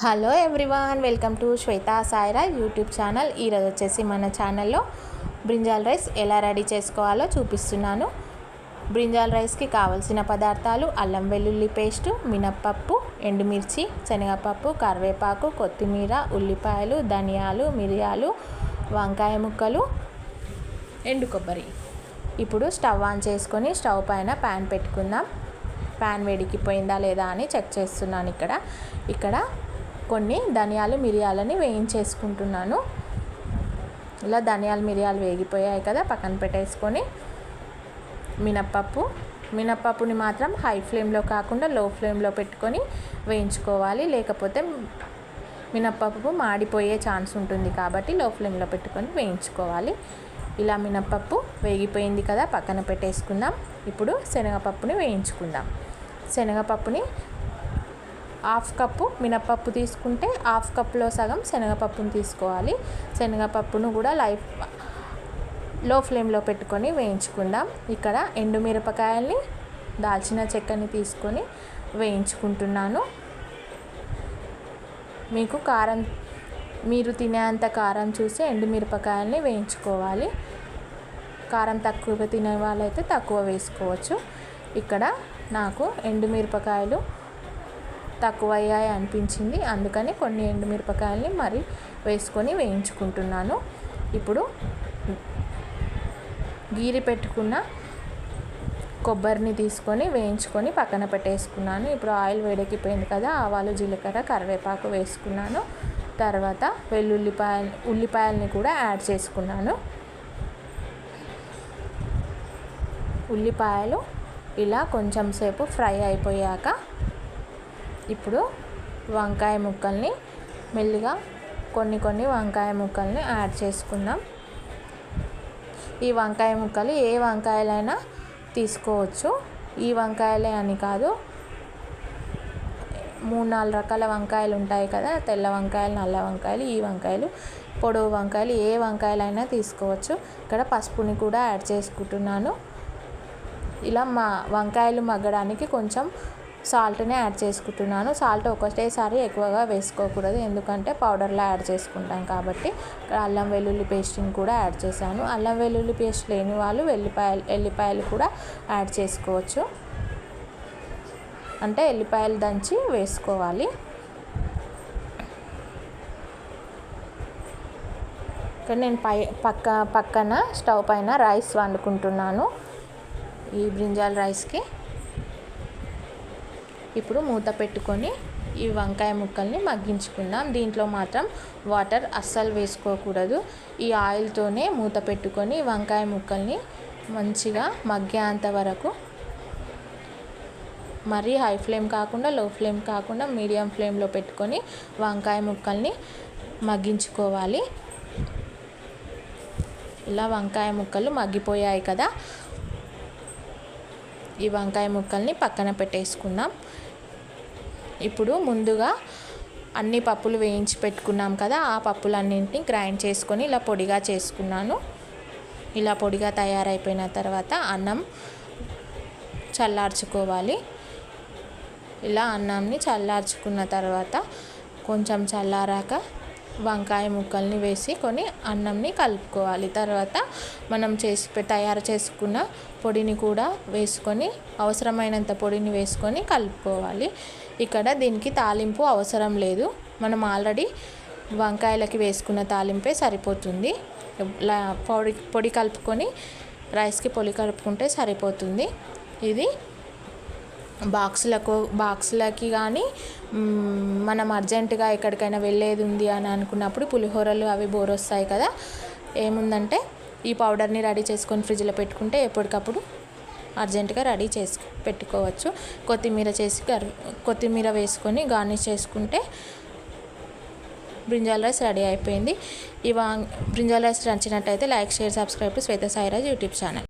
Hello everyone, welcome to Shweta Saira YouTube channel. ఈరోజు వచ్చేసి మన ఛానల్లో బ్రింజాల్ రైస్ ఎలా రెడీ చేసుకోవాలో చూపిస్తున్నాను. బ్రింజాల్ రైస్కి కావలసిన పదార్థాలు: అల్లం వెల్లుల్లి పేస్టు, మినప్పప్పు, ఎండుమిర్చి, శనగపప్పు, కరివేపాకు, కొత్తిమీర, ఉల్లిపాయలు, ధనియాలు, మిరియాలు, వంకాయ ముక్కలు, ఎండు కొబ్బరి. ఇప్పుడు స్టవ్ ఆన్ చేసుకొని స్టవ్ పైన ప్యాన్ పెట్టుకుందాం. ప్యాన్ వేడికిపోయిందా లేదా అని చెక్ చేస్తున్నాను. ఇక్కడ కొన్ని ధనియాలు మిరియాలని వేయించేసుకుంటున్నాను. ఇలా ధనియాలు మిరియాలు వేగిపోయాయి కదా, పక్కన పెట్టేసుకొని మినప్పప్పుని మాత్రం హై ఫ్లేమ్లో కాకుండా లో ఫ్లేమ్లో పెట్టుకొని వేయించుకోవాలి. లేకపోతే మినప్పప్పు మాడిపోయే ఛాన్స్ ఉంటుంది కాబట్టి లో ఫ్లేమ్లో పెట్టుకొని వేయించుకోవాలి. ఇలా మినప్పప్పు వేగిపోయింది కదా, పక్కన పెట్టేసుకుందాం. ఇప్పుడు శనగపప్పుని వేయించుకుందాం. శనగపప్పుని హాఫ్ కప్పు మినప్పప్పు తీసుకుంటే హాఫ్ కప్పులో సగం శనగపప్పును తీసుకోవాలి. శనగపప్పును కూడా లో ఫ్లేమ్లో పెట్టుకొని వేయించుకుందాం. ఇక్కడ ఎండుమిరపకాయల్ని, దాల్చిన చెక్కని తీసుకొని వేయించుకుంటున్నాను. మీరు తినేంత కారం చూసి ఎండుమిరపకాయల్ని వేయించుకోవాలి. కారం తక్కువ తినే వాళ్ళైతే తక్కువ వేసుకోవచ్చు. ఇక్కడ నాకు ఎండుమిరపకాయలు తక్కువ అయ్యాయి అనిపించింది, అందుకని కొన్ని ఎండుమిరపకాయల్ని మరి వేసుకొని వేయించుకుంటున్నాను. ఇప్పుడు గీరి పెట్టుకున్న కొబ్బరిని తీసుకొని వేయించుకొని పక్కన పెట్టేసుకున్నాను. ఇప్పుడు ఆయిల్ వేడెక్కిపోయింది కదా, ఆవాలు, జీలకర్ర, కరివేపాకు వేసుకున్నాను. తర్వాత ఉల్లిపాయల్ని కూడా యాడ్ చేసుకున్నాను. ఉల్లిపాయలు ఇలా కొంచెం సేపు ఫ్రై అయిపోయాక ఇప్పుడు వంకాయ ముక్కల్ని మెల్లిగా కొన్ని వంకాయ ముక్కల్ని యాడ్ చేసుకుందాం. ఈ వంకాయ ముక్కలు ఏ వంకాయలైనా తీసుకోవచ్చు. ఈ వంకాయలే అని కాదు, 3-4 రకాల వంకాయలు ఉంటాయి కదా, తెల్ల వంకాయలు, నల్ల వంకాయలు, ఈ వంకాయలు, పొడవు వంకాయలు, ఏ వంకాయలైనా తీసుకోవచ్చు. ఇక్కడ పసుపుని కూడా యాడ్ చేసుకుంటున్నాను. ఇలా వంకాయలు మగ్గడానికి కొంచెం సాల్ట్ని యాడ్ చేసుకుంటున్నాను. సాల్ట్ ఒకటేసారి ఎక్కువగా వేసుకోకూడదు, ఎందుకంటే పౌడర్లో యాడ్ చేసుకుంటాం కాబట్టి. అల్లం వెల్లుల్లి పేస్ట్ని కూడా యాడ్ చేశాను. అల్లం వెల్లుల్లి పేస్ట్ లేని వాళ్ళు ఎల్లిపాయలు కూడా యాడ్ చేసుకోవచ్చు, అంటే ఎల్లిపాయలు దంచి వేసుకోవాలి. ఇక్కడ నేను పక్కన స్టవ్ పైన రైస్ వండుకుంటున్నాను. ఈ బ్రింజాల్ రైస్కి ఇప్పుడు మూత పెట్టుకొని ఈ వంకాయ ముక్కల్ని మగ్గించుకుందాం. దీంట్లో మాత్రం వాటర్ అస్సలు వేసుకోకూడదు. ఈ ఆయిల్తోనే మూత పెట్టుకొని వంకాయ ముక్కల్ని మంచిగా మగ్గేంత వరకు, మరీ హై ఫ్లేమ్ కాకుండా లో ఫ్లేమ్ కాకుండా మీడియం ఫ్లేమ్లో పెట్టుకొని వంకాయ ముక్కల్ని మగ్గించుకోవాలి. ఇలా వంకాయ ముక్కలు మగ్గిపోయాయి కదా, ఈ వంకాయ ముక్కల్ని పక్కన పెట్టేసుకుందాం. ఇప్పుడు ముందుగా అన్ని పప్పులు వేయించి పెట్టుకున్నాం కదా, ఆ పప్పులన్నింటినీ గ్రైండ్ చేసుకొని ఇలా పొడిగా చేసుకున్నాను. ఇలా పొడిగా తయారైపోయిన తర్వాత అన్నం చల్లార్చుకోవాలి. ఇలా అన్నంని చల్లార్చుకున్న తర్వాత కొంచెం చల్లారాక వంకాయ ముక్కల్ని వేసుకొని అన్నంని కలుపుకోవాలి. తర్వాత మనం తయారు చేసుకున్న పొడిని కూడా వేసుకొని, అవసరమైనంత పొడిని వేసుకొని కలుపుకోవాలి. ఇక్కడ దీనికి తాలింపు అవసరం లేదు, మనం ఆల్రెడీ వంకాయలకి వేసుకున్న తాలింపే సరిపోతుంది. పొడి కలుపుకొని రైస్కి పొడి కలుపుకుంటే సరిపోతుంది. ఇది బాక్సులకి కానీ, మనం అర్జెంటుగా ఎక్కడికైనా వెళ్ళేది ఉంది అని అనుకున్నప్పుడు పులిహోరలు అవి బోర్ వస్తాయి కదా, ఏముందంటే ఈ పౌడర్ని రెడీ చేసుకొని ఫ్రిడ్జ్లో పెట్టుకుంటే ఎప్పటికప్పుడు అర్జెంటుగా రెడీ చేసి పెట్టుకోవచ్చు. కొత్తిమీర వేసుకొని గార్నిష్ చేసుకుంటే బ్రింజాల్ రైస్ రెడీ అయిపోయింది. బ్రింజాల్ రైస్ నచ్చినట్టయితే like, share, subscribe to Shweta Sairaj YouTube channel.